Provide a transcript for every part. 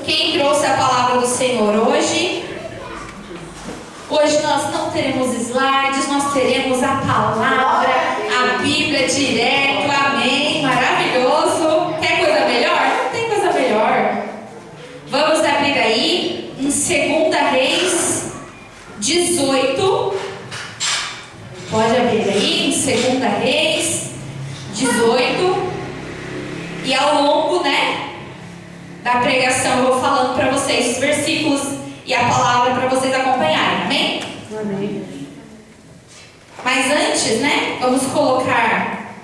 Quem trouxe a palavra do Senhor hoje? Hoje nós não teremos slides, nós teremos a palavra, a Bíblia direto, amém, maravilhoso. Quer coisa melhor? Não tem coisa melhor. Vamos abrir aí em 2 Reis 18. Pode abrir aí em 2 Reis 18. E ao longo, da pregação eu vou falando para vocês os versículos e a palavra para vocês acompanharem, amém? Amém. Mas antes, vamos colocar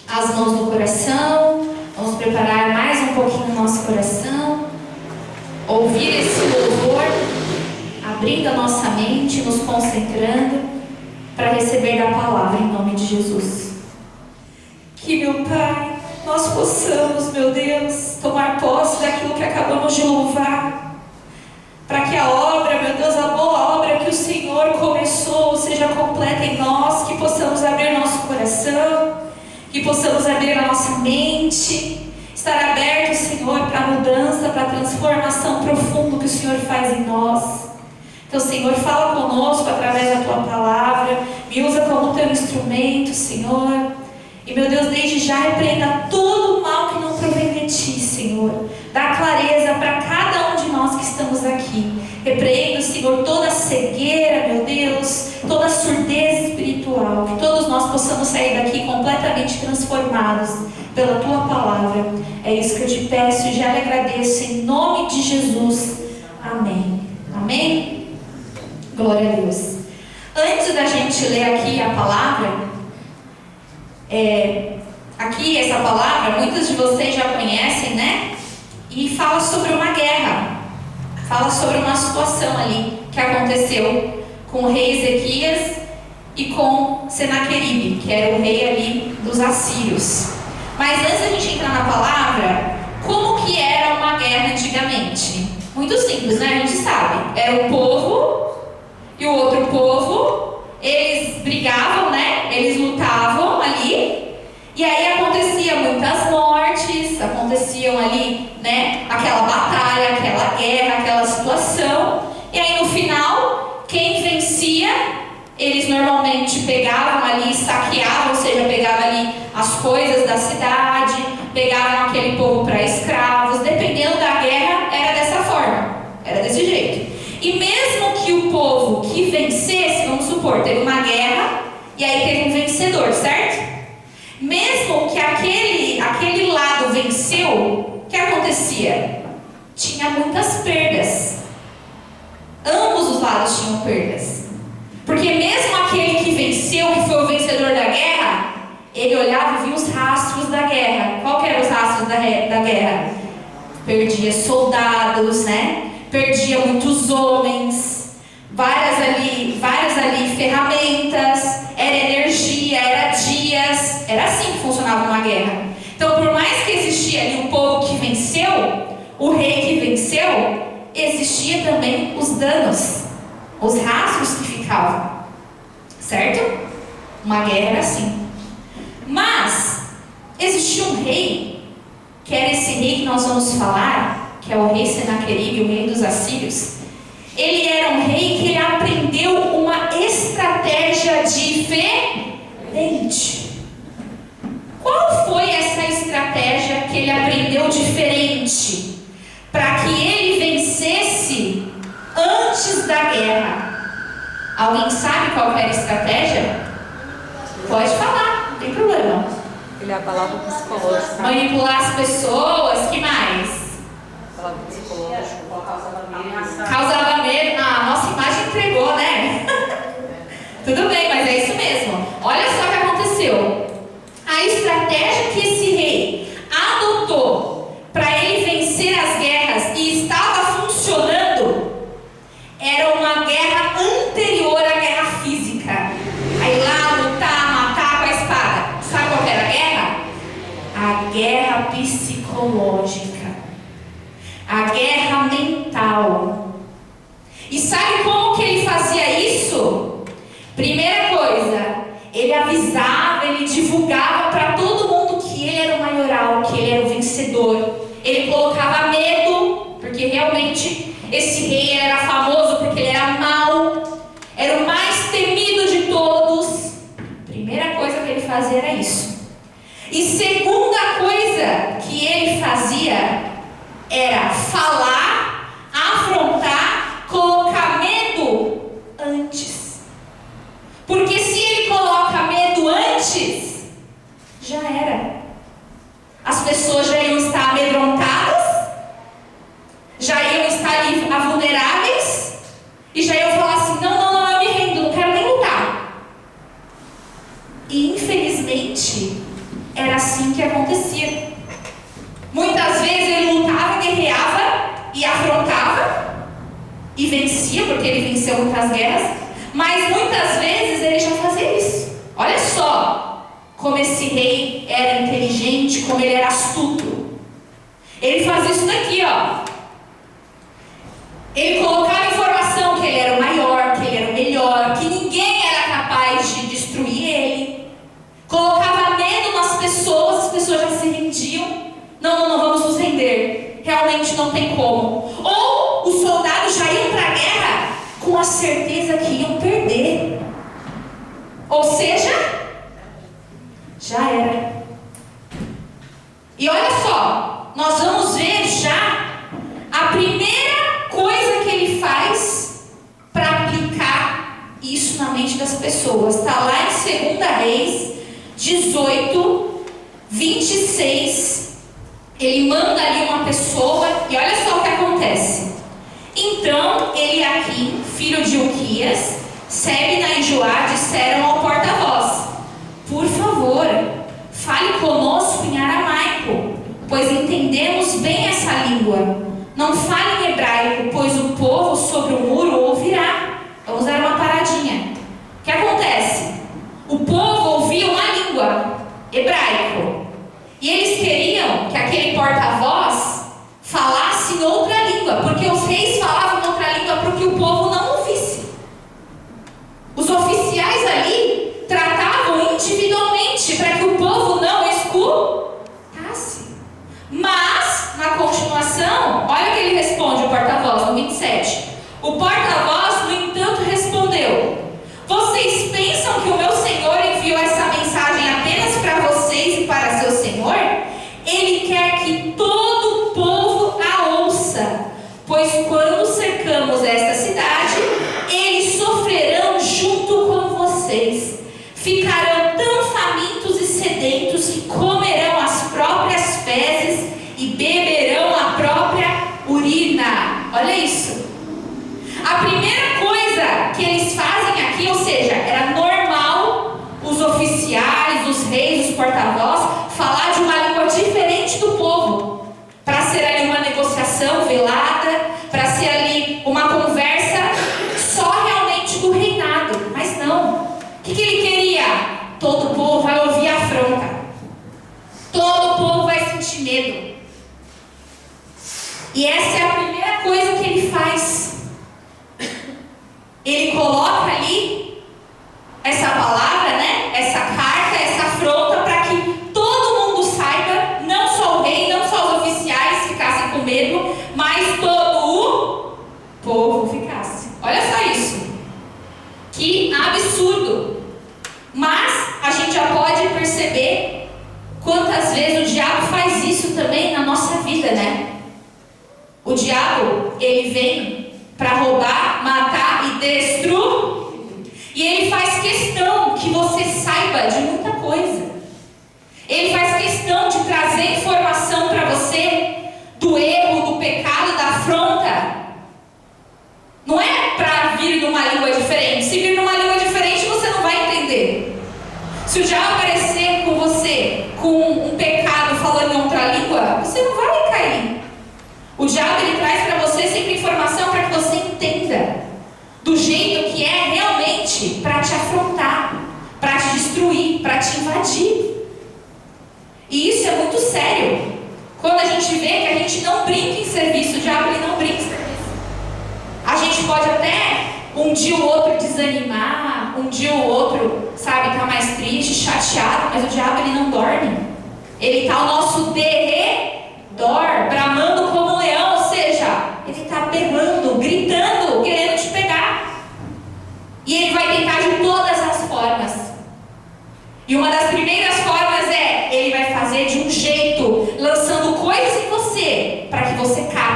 as mãos no coração, vamos preparar mais um pouquinho o nosso coração, ouvir esse louvor, abrindo a nossa mente, nos concentrando para receber da palavra em nome de Jesus. Que, meu Pai, nós possamos, meu Deus, tomar posse daquilo que acabamos de louvar, para que a obra, meu Deus, a boa obra que o Senhor começou seja completa em nós, que possamos abrir nosso coração, que possamos abrir a nossa mente, estar aberto, Senhor, para a mudança, para a transformação profunda que o Senhor faz em nós. Então, Senhor, fala conosco através da Tua palavra, me usa como Teu instrumento, Senhor. E, meu Deus, desde já repreenda todo o mal que não provém de Ti, Senhor. Dá clareza para cada um de nós que estamos aqui. Repreenda, Senhor, toda cegueira, meu Deus, toda surdez espiritual. Que todos nós possamos sair daqui completamente transformados pela Tua palavra. É isso que eu te peço e já lhe agradeço em nome de Jesus. Amém. Amém? Glória a Deus. Antes da gente ler aqui a palavra, aqui essa palavra, muitos de vocês já conhecem, E fala sobre uma guerra, fala sobre uma situação ali que aconteceu com o rei Ezequias e com Senaqueribe, que era o rei ali dos assírios. Mas antes da gente entrar na palavra, como que era uma guerra antigamente? Muito simples, A gente sabe, era um povo e o outro povo, eles brigavam, Eles lutavam ali. E aí acontecia muitas mortes, aconteciam ali, aquela batalha, aquela guerra, aquela situação. E aí no final, quem vencia, eles normalmente pegavam ali, saqueavam, ou seja, pegavam ali as coisas da cidade, pegavam aquele povo para escravos. Dependendo da guerra, era dessa forma, era desse jeito. E mesmo que o povo que vencesse, vamos supor, teve uma guerra e aí teve um vencedor, certo? Mesmo que aquele lado venceu, o que acontecia? Tinha muitas perdas. Ambos os lados tinham perdas. Porque mesmo aquele que venceu, que foi o vencedor da guerra, ele olhava e via os rastros da guerra. Qual que eram os rastros da guerra? Perdia soldados, Perdia muitos homens, várias ali ferramentas, era energia, era dias, era assim que funcionava uma guerra. Então, por mais que existia ali o povo que venceu, o rei que venceu, existia também os danos, os rastros que ficavam, certo? Uma guerra era assim. Mas existia um rei, que era esse rei que nós vamos falar, que é o rei Senaqueribe, o rei dos assírios. Ele era um rei que ele aprendeu uma estratégia diferente. Qual foi essa estratégia que ele aprendeu diferente para que ele vencesse antes da guerra? Alguém sabe qual era a estratégia? Pode falar, não tem problema. Ele abalava o psicológico. Manipular as pessoas, que mais? Causava medo. Ah, a nossa imagem entregou, Tudo bem, mas é isso mesmo. Olha só o que aconteceu. A estratégia que esse rei adotou para ele vencer as guerras e estava funcionando era uma guerra anterior à guerra física. Aí lá lutar, matar com a espada. Sabe qual era a guerra? A guerra psicológica. A guerra mental. E sabe como que ele fazia isso? Primeira coisa, ele avisava, ele divulgava para todo mundo que ele era o maioral, que ele era o vencedor. Ele colocava medo, porque realmente Esse rei era famoso porque ele era mau, era o mais temido de todos. A primeira coisa que ele fazia era isso. E segunda coisa que ele fazia era falar, afrontar, colocar medo antes. Porque se ele coloca medo antes, já era. As pessoas já iam estar amedrontadas, já iam estar ali vulneráveis, e já iam falar assim: não, eu me rendo, não quero nem lutar. E infelizmente, era assim que acontecia. Muitas vezes ele lutava, guerreava e afrontava e vencia, porque ele venceu muitas guerras, mas muitas vezes ele já fazia isso. Olha só como esse rei era inteligente, como ele era astuto. Ele fazia isso daqui, ó. Ele colocava informação que ele era o maior, que ele era o melhor, que ninguém era capaz de destruir ele. Colocava medo nas pessoas, as pessoas já se rendiam. Não vamos nos render. Realmente não tem como. Ou os soldados já iam para a guerra com a certeza que iam perder. Ou seja, já era. E olha só, nós vamos ver já a primeira coisa que ele faz para aplicar isso na mente das pessoas. Está lá em 2 Reis 18, 26. Ele manda ali uma pessoa e olha só o que acontece. Então Eliaquim, filho de Uquias, Sebna e Joá disseram ao porta-voz: por favor, fale conosco em aramaico, pois entendemos bem essa língua. Não fale em hebraico, pois o povo sobre o muro ouvirá. Vamos dar uma paradinha. O que acontece? O povo ouvia uma língua, hebraico, e eles queriam que aquele porta-voz falasse em outra língua, porque os reis falavam em outra língua para que o povo não ouvisse. Os oficiais ali tratavam individualmente para que o povo não escutasse. Mas, na continuação, olha o que ele responde, o porta-voz, no 27. O porta-voz, no entanto, respondeu: vocês pensam que o meu Senhor enviou essa mensagem apenas para vocês e para seu Senhor? Ele quer que todo o povo a ouça, pois quando cercamos esta cidade, eles sofrerão junto com vocês. Ficarão tão famintos e sedentos que comerão as próprias fezes e beberão a própria urina. Olha isso. A primeira coisa que eles fazem aqui, ou seja, era normal os oficiais, os reis, os porta-voz falar de uma língua diferente do povo, para ser ali uma negociação velada, para ser ali uma conversa só realmente do reinado. Mas não. O que ele queria? Todo o povo vai ouvir a afronta. Todo o povo vai sentir medo. E essa é a primeira coisa que ele faz. Ele coloca ali essa palavra, né? Essa carta, essa afronta, para que todo mundo saiba, não só o rei, não só os oficiais ficassem com medo, mas todo o povo ficasse. Olha só isso. Que absurdo. Mas a gente já pode perceber quantas vezes o diabo faz isso também na nossa vida, né? O diabo, ele vem para roubar, matar e destruir. E ele faz questão que você saiba de muita coisa. Ele faz questão de trazer informação para você do erro, do pecado, da afronta. Não é para vir numa língua diferente. Se vir numa língua diferente, você não vai entender. Se o diabo aparecer com você com um pecado falando em outra língua, você não vai cair. O diabo, ele traz para você sempre informação para que você entenda do jeito que é realmente para te afrontar, para te destruir, para te invadir. E isso é muito sério. Quando a gente vê que a gente não brinca em serviço, o diabo, ele não brinca em serviço. A gente pode até um dia ou outro desanimar, um dia ou outro, sabe, estar mais triste, chateado, mas o diabo, ele não dorme. Ele está ao nosso derredor, bramando como um leão, ou seja, ele está berrando,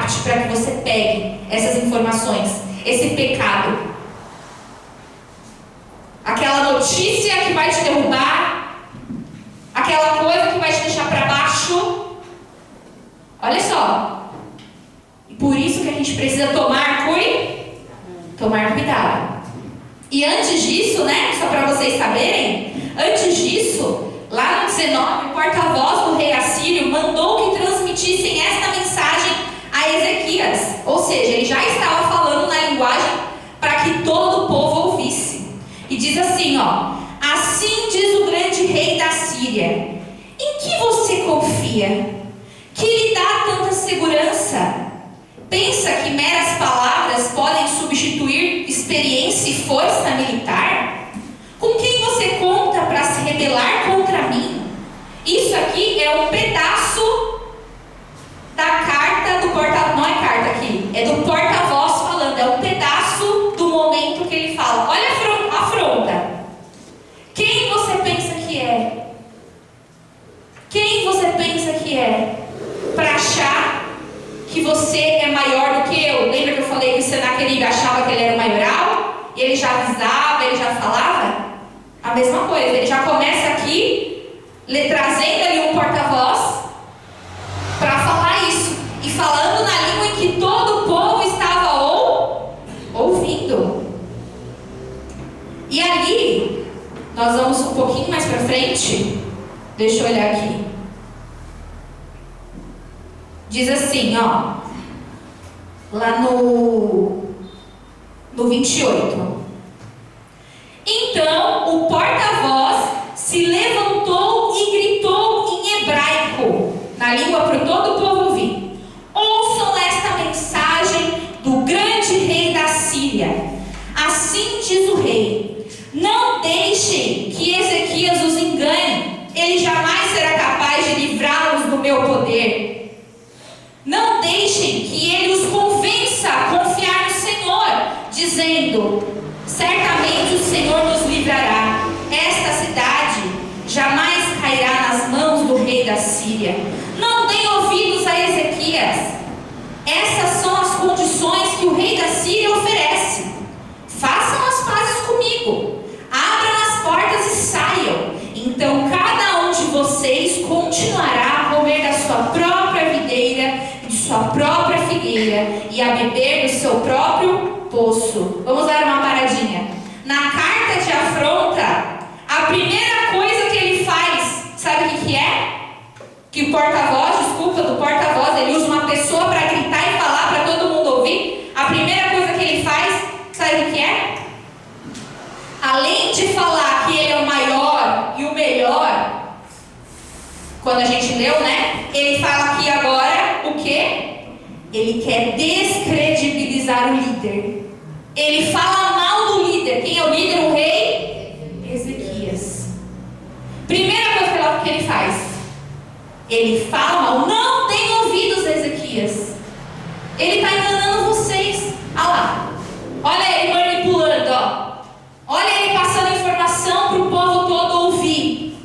capte, para que você pegue essas informações, esse pecado. Aquela notícia que vai te derrubar, aquela coisa que vai te deixar para baixo. Olha só. E por isso que a gente precisa tomar cuidado. E antes disso, né, só para vocês saberem, antes disso, lá no 19, o porta-voz do rei assírio mandou que transmitissem esta mensagem a Ezequias. Ou seja, ele já estava falando na linguagem para que todo o povo ouvisse. E diz assim, ó: assim diz o grande rei da Síria: em que você confia? Que lhe dá tanta segurança? Pensa que meras palavras podem substituir experiência e força militar? Com quem você conta para se rebelar contra mim? Isso aqui é um pedaço da carta do porta-voz. Não é carta aqui, é do porta-voz falando. É um pedaço do momento que ele fala. Olha a afronta. Quem você pensa que é? Quem você pensa que é? Para achar que você é maior do que eu. Lembra que eu falei que o Senaqueribe achava que ele era o maioral? E ele já avisava, ele já falava? A mesma coisa, ele já começa aqui, trazendo ali um porta-voz para falar isso. E falando na língua em que todo o povo estava ouvindo. E ali, nós vamos um pouquinho mais para frente. Deixa eu olhar aqui. Diz assim, ó, lá no 28. Então o porta-voz se levantou e gritou em hebraico, na língua para todo o povo ouvir: ouçam esta mensagem do grande rei da Síria. Assim diz o rei: não deixem que Ezequias os engane, ele jamais será capaz de livrá-los do meu poder. Não deixem que ele os convença a confiar no Senhor, dizendo: certamente o Senhor nos livrará. Esta cidade jamais cairá nas mãos do rei da Síria. Não deem ouvidos a Ezequias. Essas são as condições que o rei da Síria oferece. Façam as pazes comigo. Abram as portas e saiam. Então cada um de vocês continuará a comer da sua própria videira, de sua própria figueira, e a beber do seu próprio poço. Vamos dar uma paradinha. Na carta de afronta, a primeira coisa que ele faz, sabe o que é? Que o porta-voz, do porta-voz, ele usa uma pessoa para gritar e falar para todo mundo ouvir. A primeira coisa que ele faz, sabe o que é? Além de falar que ele é o maior e o melhor, quando a gente leu, né? Ele fala aqui agora o quê? Ele quer descredibilizar o líder. Ele fala mal do líder. Quem é o líder? O rei Ezequias. Primeira coisa que ele faz, ele fala mal. Não tem ouvidos a Ezequias. Ele está enganando vocês. Olha lá. Olha ele manipulando, ó. Olha ele passando informação para o povo todo ouvir.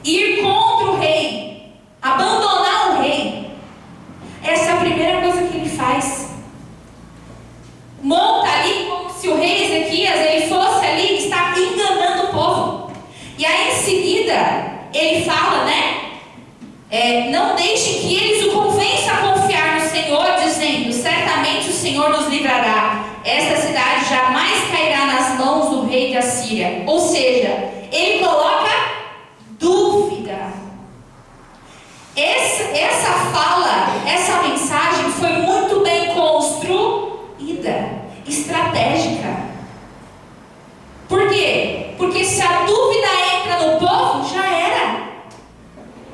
Ir contra o rei. Abandonar o rei. Essa é a primeira coisa que ele faz. Monta ali como se o rei Ezequias ele fosse ali estar enganando o povo. E aí em seguida ele fala, né? Não deixem que eles o convençam a confiar no Senhor, dizendo: certamente o Senhor nos livrará. Esta cidade jamais cairá nas mãos do rei da Síria. Ou seja, ele coloca dúvida. Essa fala, essa mensagem foi muito bem construída, estratégica. Por quê? Porque se a dúvida entra no povo, já era.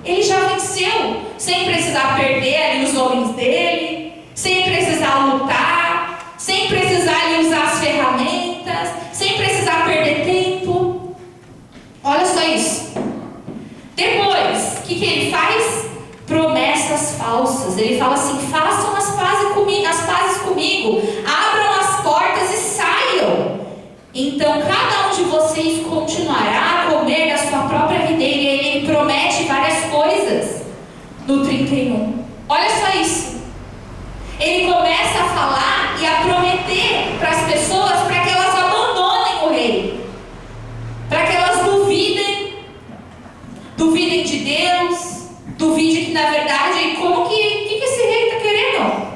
Ele já venceu, sem precisar perder ali os homens dele, sem precisar lutar, sem precisar ali usar as ferramentas, sem precisar perder tempo. Olha só isso. Depois, o que ele faz? Promessas falsas. Ele fala assim: façam as pazes comigo, abram as portas e saiam. Então cada um de vocês continuará a comer da sua própria videira. E ele promete várias coisas no 31. Olha só isso. ele começa a falar e a prometer para as pessoas para que elas abandonem o rei, para que elas duvidem de Deus, duvidem que na verdade, como que esse rei está querendo?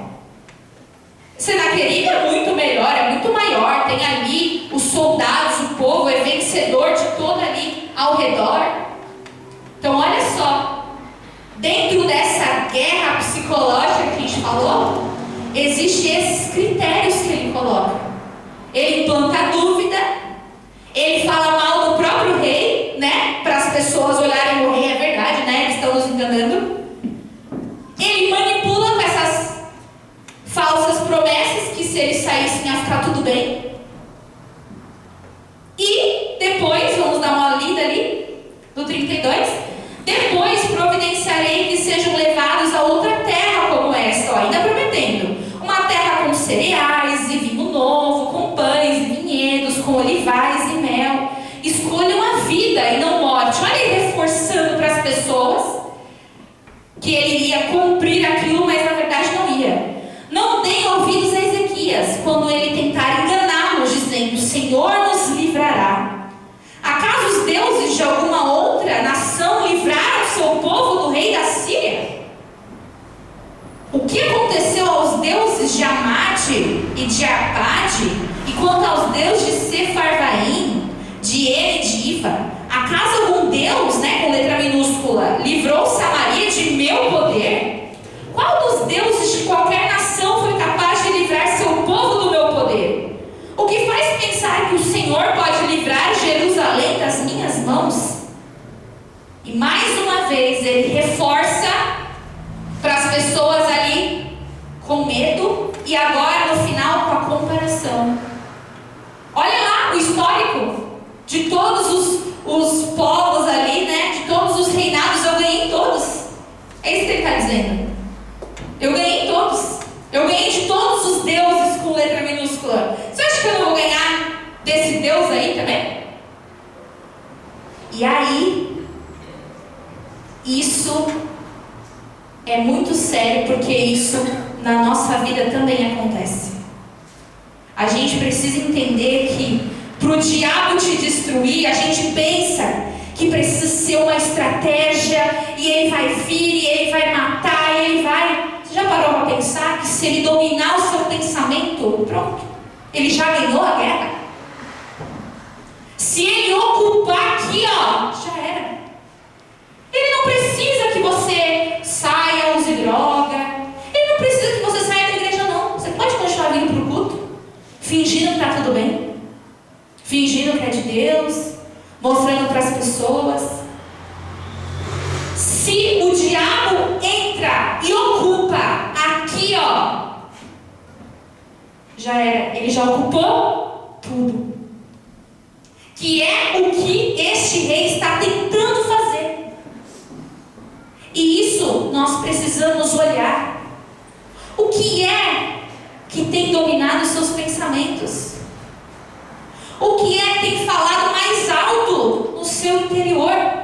Senaqueribe é muito melhor, é muito maior, tem ali os soldados, o povo é vencedor de todo ali ao redor. Então olha só, dentro dessa guerra psicológica que a gente falou, existem esses critérios que ele coloca. Ele planta dúvida, ele fala mal do próprio rei, né? Para as pessoas olharem o rei, é verdade, né? Eles estão nos enganando. Ele manipula com essas falsas promessas que se eles saíssem ia ficar tudo bem. E depois, vamos dar uma lida ali, do 32. Depois providenciarei que sejam levados a outra terra como esta, ó, ainda prometendo. Uma terra com cereais e vinho novo, com pães e vinhedos, com olivais e mel. Escolham a vida e não morte. Olha ele reforçando para as pessoas que ele iria cumprir aquilo, mas na verdade não ia. Não deem ouvidos a Ezequias quando ele tentar enganá-los, dizendo: o Senhor nos livrará. Acaso os deuses de alguma outra nação livraram seu povo do rei da Síria? O que aconteceu aos deuses de Amate e de Arpade, e quanto aos deuses de Sefarvaim, de Ene e de Iva? Acaso algum deus, com letra minúscula, livrou Samaria de meu poder? Qual dos deuses de qualquer nação foi capaz de livrar seu povo do meu poder? O que faz pensar que o Senhor pode livrar Jerusalém das minhas mãos? E mais uma vez ele reforça para as pessoas ali com medo, e agora no final com a comparação. Olha lá o histórico de todos os povos ali, de todos os reinados. Eu ganhei em todos. É isso que ele está dizendo. Eu ganhei em todos. Eu ganhei de todos os deuses com letra minúscula. Você acha que eu não vou ganhar desse Deus aí também? E aí, isso é muito sério, porque isso na nossa vida também acontece. A gente precisa entender que para o diabo te destruir, a gente pensa que precisa ser uma estratégia, e ele vai vir, e ele vai matar, e ele vai... Você já parou para pensar que se ele dominar o seu pensamento, pronto, ele já ganhou a guerra? Se ele ocupar aqui, já era. Ele não precisa que você saia, use droga. Ele não precisa que você saia da igreja, não. Você pode continuar vindo para o culto, fingindo que está tudo bem, fingindo que é de Deus, mostrando para as pessoas. Se o diabo entra e ocupa aqui, já era. Ele já ocupou tudo. Que é o que este rei está tentando fazer. E isso nós precisamos olhar. O que é que tem dominado os seus pensamentos? O que é que tem falado mais alto no seu interior?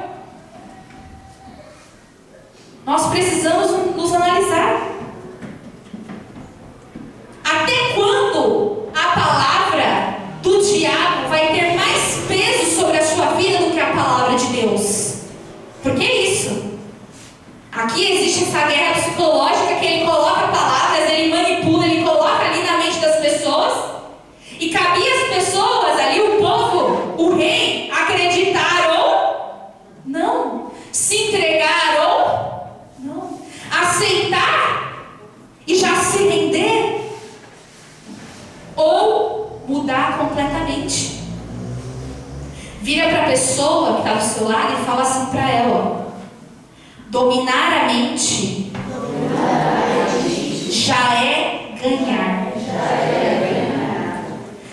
Nós precisamos nos analisar. Até quando a palavra do diabo vai ter mais peso sobre a sua vida do que a palavra de Deus? Porque é isso. Aqui existe essa guerra psicológica que ele coloca palavras, ele manipula, ele coloca ali na mente das pessoas. E cabia às pessoas ali, o povo, o rei, acreditar ou não, se entregar ou não, aceitar e já se render, ou mudar completamente. Vira para a pessoa que está do seu lado e fala assim para ela: dominar a mente já é ganhar.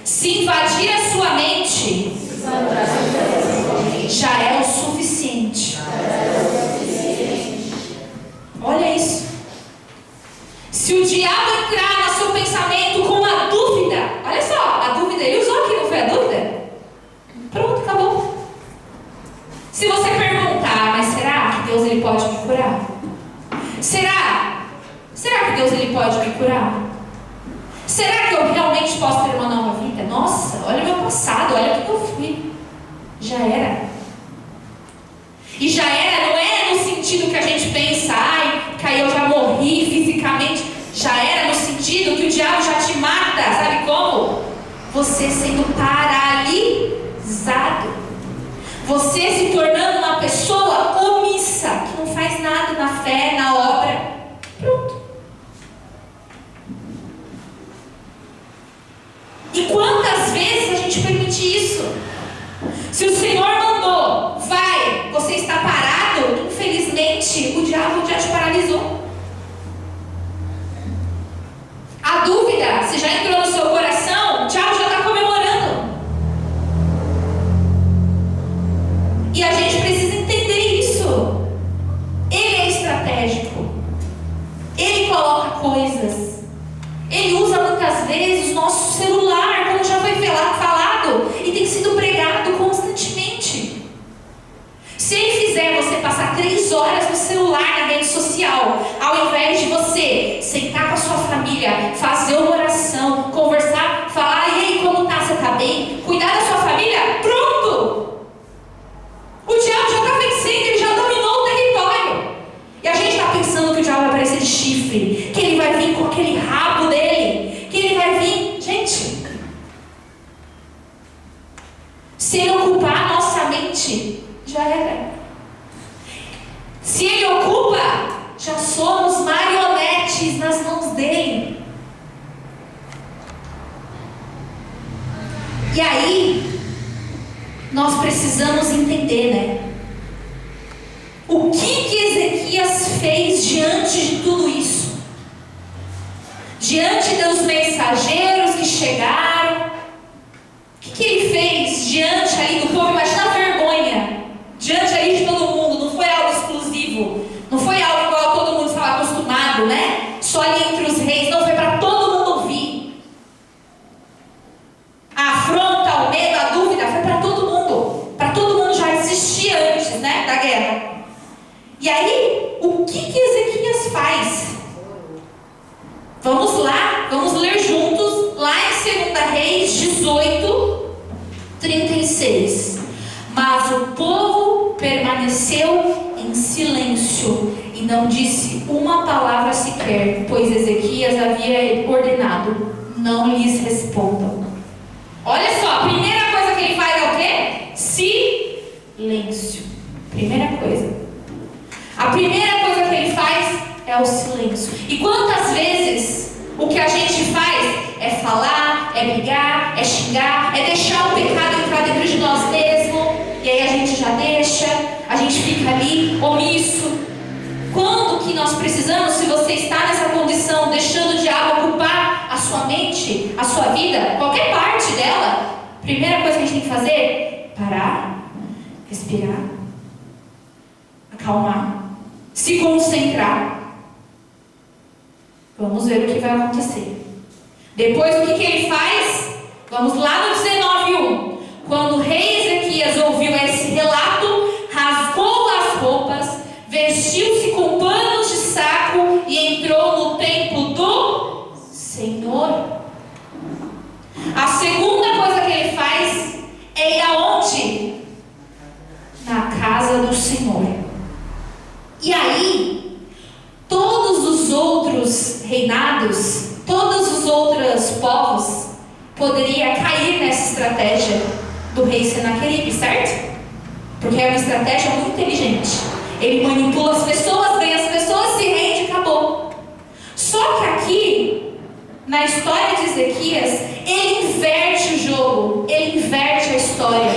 Se invadir a sua mente já é o suficiente. Olha isso. Se o diabo entrar no seu pensamento com uma dúvida, olha só, a dúvida ele usou aqui, não foi a dúvida? Pronto, acabou. Se você perguntar: mas será que Deus ele pode me curar? Será que Deus ele pode me curar? Será que eu realmente posso ter uma nova vida? Nossa, olha o meu passado, olha o que eu fui. Já era. E já era, não é no sentido que a gente pensa, ai, que aí eu já morri fisicamente. Já era no sentido que o diabo já te mata, sabe como? Você sendo paralisado. Você se tornando uma pessoa omissa, que não faz nada na fé, na obra. Pronto. E quantas vezes a gente permite isso? Se o Senhor mandou, vai, você está parado, infelizmente o diabo já te paralisou. A dúvida, se já entrou no seu coração, o diabo já está comemorando. E a gente precisa entender isso. Ele é estratégico. Ele coloca coisas. Ele usa muitas vezes o nosso celular, como já foi falado, e tem sido pregado constantemente. Se ele fizer você passar 3 horas no celular, na rede social, ao invés de você sentar com a sua família, fazer uma oração, conversar, falar, e aí, como tá? Você tá bem? Cuidar da sua família? Pronto! O diabo já está vencendo, ele já dominou o território. E a gente está pensando que o diabo vai aparecer de chifre, que ele vai vir com aquele rabo dele, que ele vai vir... Gente, se ele ocupar a nossa mente, já era. Se ele ocupa, já somos marionetes nas mãos dele. E aí, nós precisamos entender, né? O que Ezequias fez diante de tudo isso? Diante dos mensageiros que chegaram, o que ele fez diante ali do povo? Imagina a vergonha, diante ali de todo mundo. Não foi algo exclusivo, não foi algo igual todo mundo estava acostumado, né? Só ali entre os reis, não, foi para todo mundo ouvir. A afronta, o medo, a dúvida, foi para todo mundo. Para todo mundo já existia antes, né, da guerra. E aí, o que Ezequias faz? Vamos lá, vamos ler juntos, lá em 2 Reis 18, 36. Mas o povo permaneceu em silêncio e não disse uma palavra sequer, pois Ezequias havia ordenado: não lhes respondam. Olha só, a primeira coisa que ele faz é o quê? Silêncio. Primeira coisa. A primeira coisa que ele faz é o silêncio. E quantas vezes o que a gente faz é falar, é brigar, é xingar, é deixar o pecado entrar dentro de nós mesmos, e aí a gente já deixa, a gente fica ali omisso. Quando que nós precisamos, se você está nessa condição, deixando o diabo ocupar a sua mente, a sua vida, qualquer parte dela, primeira coisa que a gente tem que fazer: parar, respirar, acalmar, se concentrar. Vamos ver o que vai acontecer. Depois, o que ele faz? Vamos lá no 19:1. Quando o rei Ezequias ouviu esse relato, rasgou as roupas, vestiu-se com panos de saco e entrou no templo do Senhor. A segunda coisa que ele faz é ir aonde? Na casa do Senhor. E aí, todos os outros reinados, todos os outros povos poderiam cair nessa estratégia do rei Senaqueribe, certo? Porque é uma estratégia muito inteligente. Ele manipula as pessoas, ganha as pessoas, se rende e acabou. Só que aqui, na história de Ezequias, ele inverte o jogo, ele inverte a história.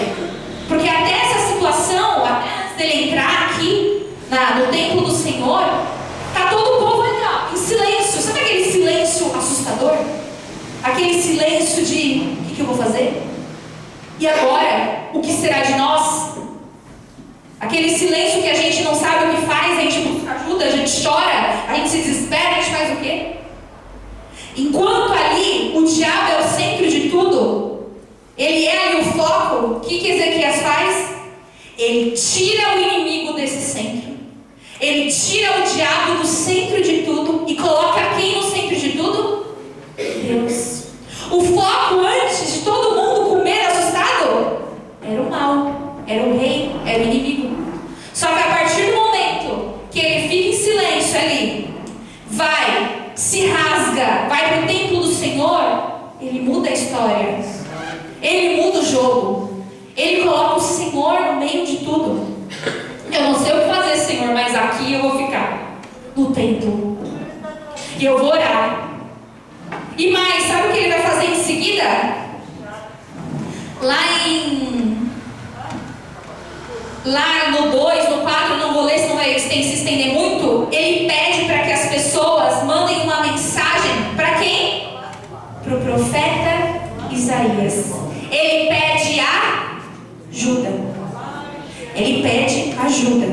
Porque até essa situação, até antes dele entrar aqui no templo do Senhor, está todo o povo ali, ó, em silêncio. Sabe aquele silêncio assustador? Aquele silêncio de: o que eu vou fazer? E agora? O que será de nós? Aquele silêncio que a gente não sabe o que faz, a gente busca ajuda, a gente chora, a gente se desespera, a gente faz o quê? Enquanto ali o diabo é o centro de tudo, ele é ali o foco, o que Ezequias faz? Ele tira o inimigo desse centro. Ele tira o diabo do centro de tudo e coloca quem no centro de tudo? Deus. história. Ele muda o jogo. Ele coloca o Senhor no meio de tudo. Eu não sei o que fazer, Senhor, mas aqui eu vou ficar no templo. E eu vou orar. E mais, sabe o que ele vai fazer em seguida? Lá no 2, no 4, não vou ler, senão vai se estender muito. Ele pede para que as pessoas mandem uma mensagem para quem? Para o profeta Isaías. Ele pede ajuda. Ele pede ajuda.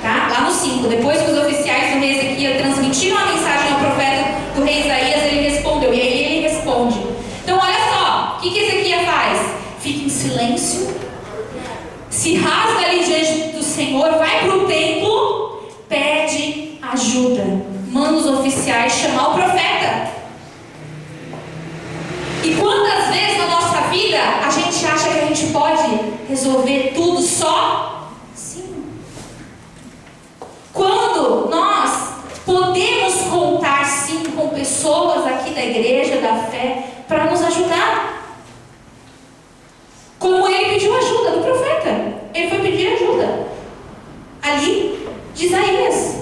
Tá? Lá no 5, depois que os oficiais do rei Ezequias transmitiram a mensagem ao profeta do rei Isaías, ele respondeu. E aí ele responde. Então olha só, o que Ezequias faz? Fica em silêncio, se rasga ali diante do Senhor, vai para o templo, pede ajuda, manda os oficiais chamar o profeta. E quantas vezes na nossa vida a gente acha que a gente pode resolver tudo só? Sim. Quando nós podemos contar sim com pessoas aqui da igreja, da fé, para nos ajudar. Como ele pediu ajuda do profeta. Ele foi pedir ajuda ali de Isaías.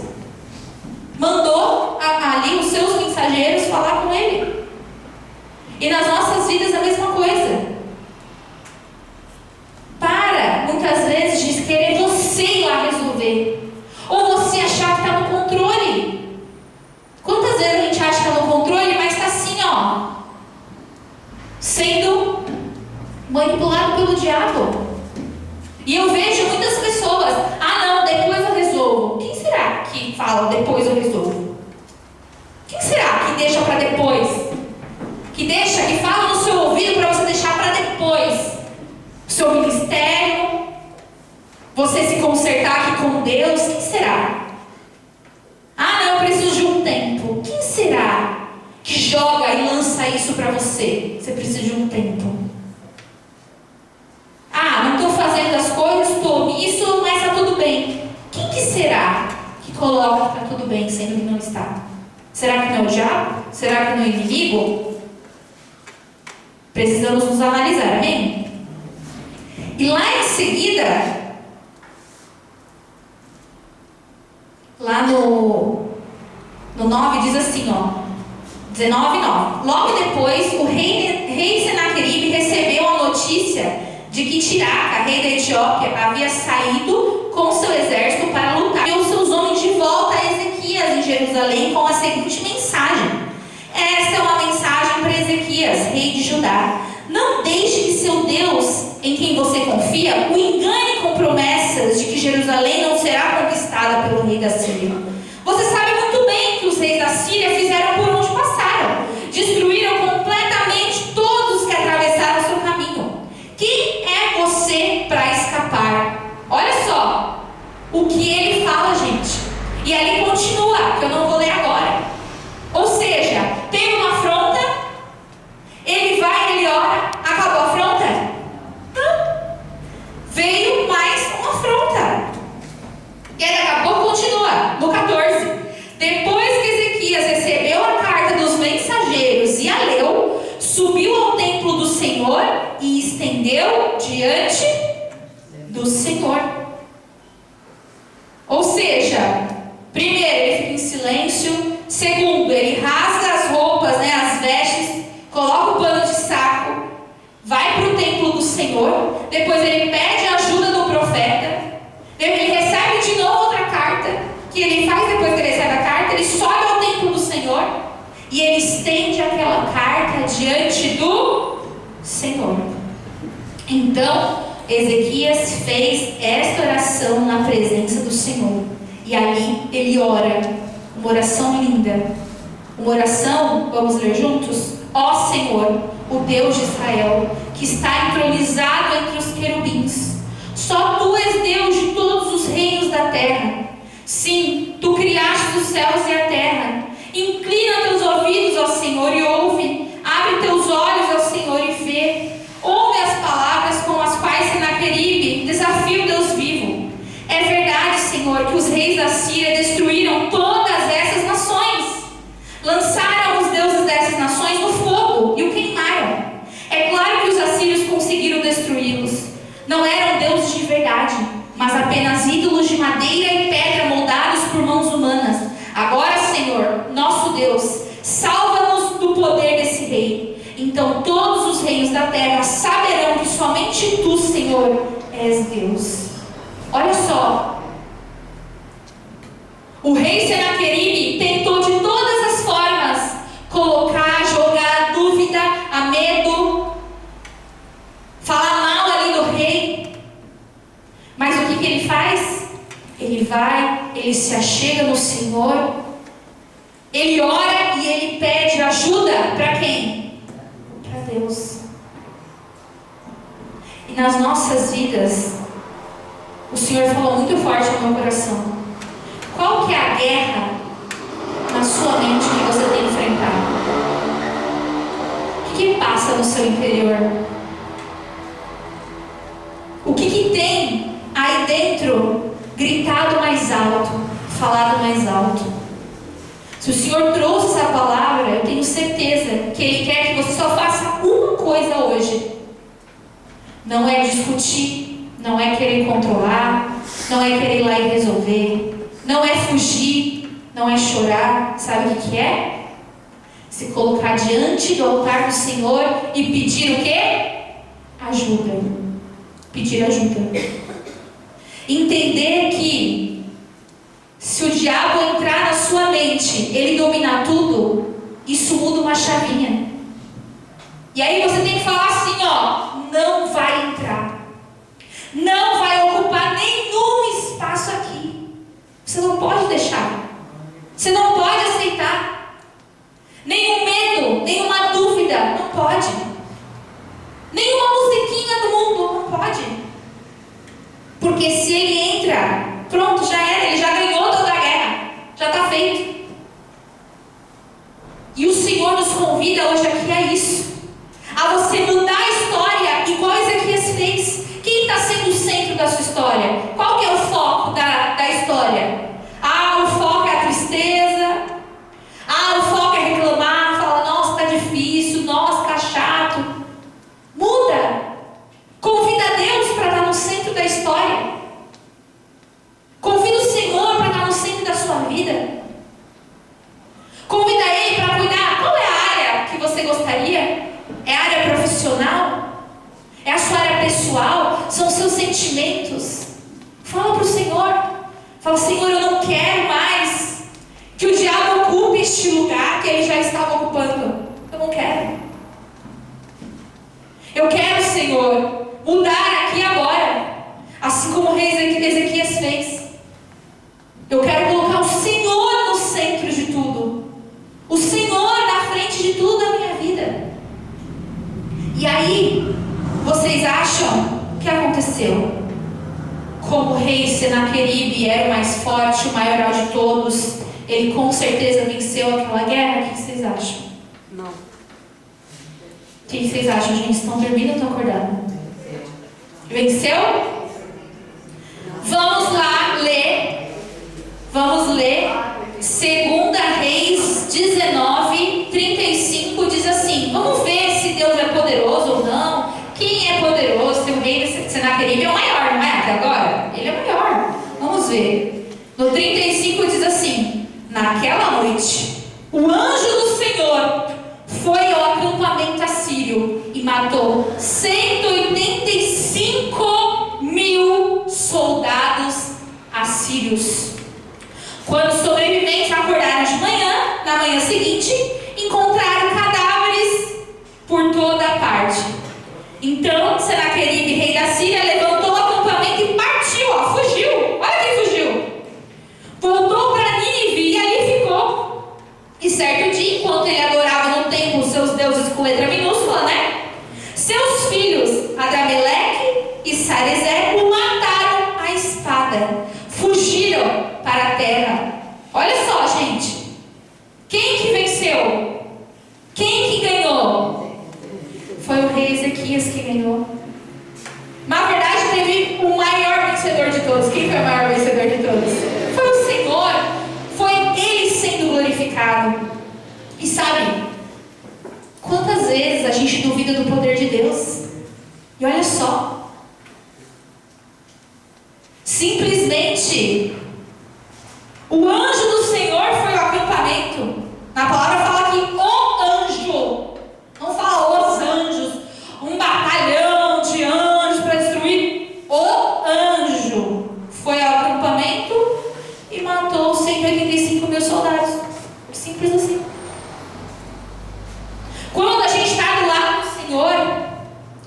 Mandou ali os seus mensageiros falar com ele. E nas nossas vidas a mesma coisa. Para, muitas vezes, de querer você ir lá resolver. Ou você achar que está no controle. Quantas vezes a gente acha que está no controle, mas está assim, ó, sendo manipulado pelo diabo. E eu vejo muitas pessoas, não, depois eu resolvo. Quem será que fala depois eu resolvo? Quem será que deixa para depois? Que fala no seu ouvido para você deixar para depois? O seu ministério, você se consertar aqui com Deus, quem será? Não, eu preciso de um tempo. Quem será que joga e lança isso para você? Você precisa de um tempo. Não estou fazendo as coisas, estou nisso, mas está tudo bem. Quem que será que coloca que está tudo bem, sendo que não está? Será que não é o diabo? Será que não é o inimigo? Precisamos nos analisar, amém? E lá em seguida, lá no 9 diz assim, 19:9. Logo depois, o rei Senaqueribe recebeu a notícia de que Tiraca, rei da Etiópia, havia saído com seu exército para lutar. E os seus homens de volta a Ezequias em Jerusalém com a seguinte mensagem. Esta é uma mensagem para Ezequias, rei de Judá. Não deixe que seu Deus, em quem você confia, o engane com promessas de que Jerusalém não será conquistada pelo rei da Síria. Você sabe muito bem que os reis da Síria fizeram por onde passaram. Destruíram completamente todos os que atravessaram seu caminho. Quem é você para escapar? Olha só o que ele fala, gente. E aí continua, que eu não vou ler agora. Ou seja, tem uma afronta, ele vai, ele ora, acabou a afronta? Não. Veio mais uma afronta. E aí daqui a pouco continua, no 14. Depois que Ezequias recebeu a carta dos mensageiros e a leu, subiu ao templo do Senhor e estendeu diante do Senhor. Ou seja, primeiro, ele fica em silêncio. Segundo, ele rasga as roupas, as vestes, coloca o pano de saco, vai para o templo do Senhor. Depois ele pede a ajuda do profeta. Ele recebe de novo outra carta. Que ele faz depois que ele recebe a carta? Ele sobe ao templo do Senhor e ele estende aquela carta diante do Senhor. Então, Ezequias fez esta oração na presença do Senhor. E ali ele ora, uma oração linda. Uma oração, vamos ler juntos? Ó Senhor, o Deus de Israel, que está entronizado entre os querubins. Só Tu és Deus de todos os reinos da terra. Sim, Tu criaste os céus e a terra. Inclina teus ouvidos ao Senhor e ouve. Abre teus olhos ao Senhor e vê. Ouve as palavras com as quais Senaqueribe desafia o Deus vivo. É verdade, Senhor, que os reis da Síria destruíram todas essas nações. Lançaram os deuses dessas nações no fogo conseguiram destruí-los. Não eram deuses de verdade, mas apenas ídolos de madeira e pedra moldados por mãos humanas. Agora, Senhor, nosso Deus, salva-nos do poder desse rei. Então todos os reinos da terra saberão que somente Tu, Senhor, és Deus. Olha só. O rei Senaqueribe tentou de todas as formas colocar, jogar a dúvida, a medo, falar mal ali do rei. Mas o que ele faz? Ele vai, ele se achega no Senhor, ele ora e ele pede ajuda para quem? Para Deus. E nas nossas vidas, o Senhor falou muito forte no meu coração. Qual que é a guerra na sua mente que você tem enfrentado? O que passa no seu interior? O que tem aí dentro gritado mais alto, falado mais alto? Se o Senhor trouxe essa palavra, eu tenho certeza que Ele quer que você só faça uma coisa hoje. Não é discutir, não é querer controlar, não é querer ir lá e resolver, não é fugir, não é chorar. Sabe o que é? Se colocar diante do altar do Senhor e pedir o quê? Ajuda. Pedir ajuda. Entender que se o diabo entrar na sua mente, ele dominar tudo, isso muda uma chavinha. E aí você tem que falar assim, ó, não vai entrar. Não vai ocupar nenhum espaço aqui. Você não pode deixar. Você não pode aceitar. Nenhum medo, nenhuma dúvida, não pode. Nenhuma musiquinha do mundo, não pode. Porque se ele entra, pronto, já era, ele já ganhou toda a guerra. Já está feito. E o Senhor nos convida hoje aqui a isso. A você mudar a história igual Ezequias fez. Quem está sendo o centro da sua história? Qual que é o foco da história? O foco é a tristeza. O foco é reclamar. Fala, nossa, está difícil. Nossa, está chato. Muda. Convida Deus para estar no centro da história. Convida o Senhor para estar no centro da sua vida. Convida Ele para cuidar. Qual é a área que você gostaria? É a área profissional? É a sua área pessoal? São os seus sentimentos? Fala para o Senhor. Fala, Senhor, eu não quero mais que o diabo ocupe este lugar que ele já estava ocupando. Eu não quero. Eu quero, Senhor, mudar aqui agora. Assim como o rei Ezequias fez. Eu quero colocar o Senhor no centro de tudo. O Senhor na frente de tudo da minha vida. E aí, vocês acham o que aconteceu? Como o rei Senaqueribe era o mais forte, o maioral de todos, ele com certeza venceu aquela guerra? O que vocês acham? Não. O que vocês acham, gente? Estão dormindo ou estão acordando? Venceu? Vamos lá ler. Vamos ler 2 Reis 19, 35, diz assim. Vamos ver se Deus é poderoso ou não. Quem é poderoso? Se o rei Senaqueribe é o maior, não é? Até agora? Ele é o maior. Vamos ver. No 35 diz assim. Naquela noite, o anjo do Senhor foi ao acampamento assírio e matou 185.000 soldados assírios. Quando os sobreviventes acordaram de manhã, na manhã seguinte, encontraram cadáveres por toda a parte. Então, Senaqueribe, rei da Síria, levantou o acampamento e partiu, fugiu. Olha quem fugiu. Voltou para Nínive e ali ficou. E certo dia, enquanto ele adorava no templo os seus deuses com letra minúscula, né? Seus filhos, Adrameleque e Sarezer, o mataram à espada. Fugiram para a terra. Olha só, gente. Quem que venceu? Quem que ganhou? Foi o rei Ezequias que ganhou. Na verdade, teve o maior vencedor de todos. Quem foi o maior vencedor de todos? Foi o Senhor. Foi Ele sendo glorificado. E sabe, quantas vezes a gente duvida do poder de Deus? E olha só, simplesmente o anjo do Senhor foi ao acampamento. Na palavra fala que o anjo, não fala os anjos, um batalhão de anjos para destruir. O anjo foi ao acampamento e matou 185 mil soldados. Simples assim. Quando a gente está do lado do Senhor,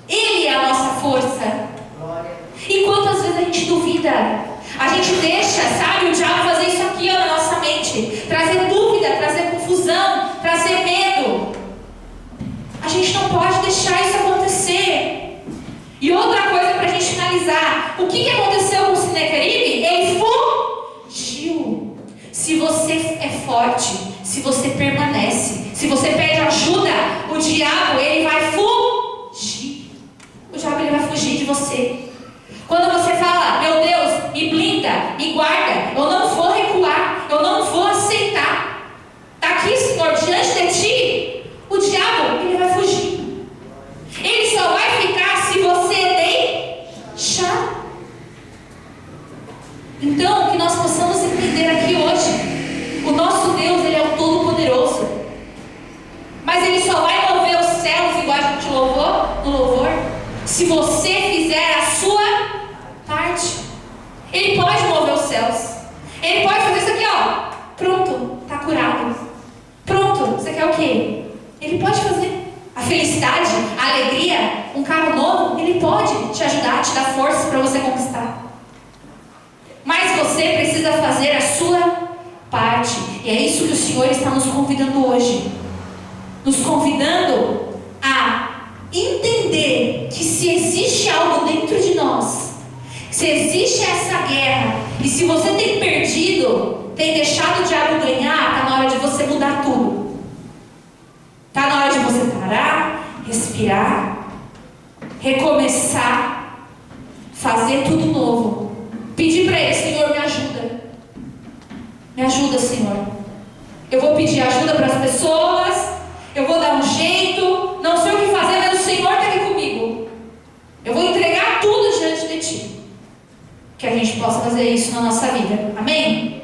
Ele é a nossa força. E quantas vezes a gente duvida? A gente deixa, sabe, o diabo fazer isso aqui na nossa mente, trazer dúvida, trazer confusão, trazer medo. A gente não pode deixar isso acontecer. E outra coisa para a gente finalizar: o que aconteceu com o Senequeribe? Ele fugiu. Se você é forte, se você permanece, se você pede ajuda, o diabo ele vai fugir. O diabo ele vai fugir de você. Quando você fala, meu Deus, me blinda, me guarda, eu não vou recuar, eu não vou aceitar. Está aqui, Senhor, diante de ti, o diabo ele vai fugir. Ele só vai ficar se você deixar. Então, que nós possamos entender aqui hoje, o nosso Deus, Ele é o Todo-Poderoso. Mas Ele só vai mover os céus, igual a gente louvou no louvor, se você fizer a sua parte. Ele pode mover os céus. Ele pode fazer isso aqui, ó. Pronto, tá curado. Pronto, você quer o quê? Ele pode fazer. A felicidade, a alegria, um carro novo, Ele pode te ajudar, te dar forças para você conquistar. Mas você precisa fazer a sua parte. E é isso que o Senhor está nos convidando hoje. Nos convidando a entender que se existe algo dentro de nós, se existe essa guerra, e se você tem perdido, tem deixado o diabo ganhar, está na hora de você mudar tudo. Está na hora de você parar, respirar, recomeçar, fazer tudo novo. Pedir para Ele, Senhor, me ajuda. Me ajuda, Senhor. Eu vou pedir ajuda para as pessoas, eu vou dar um jeito, não sei o que fazer, mas o Senhor está aqui comigo. Eu vou entregar tudo diante de Ti. Que a gente possa fazer isso na nossa vida. Amém?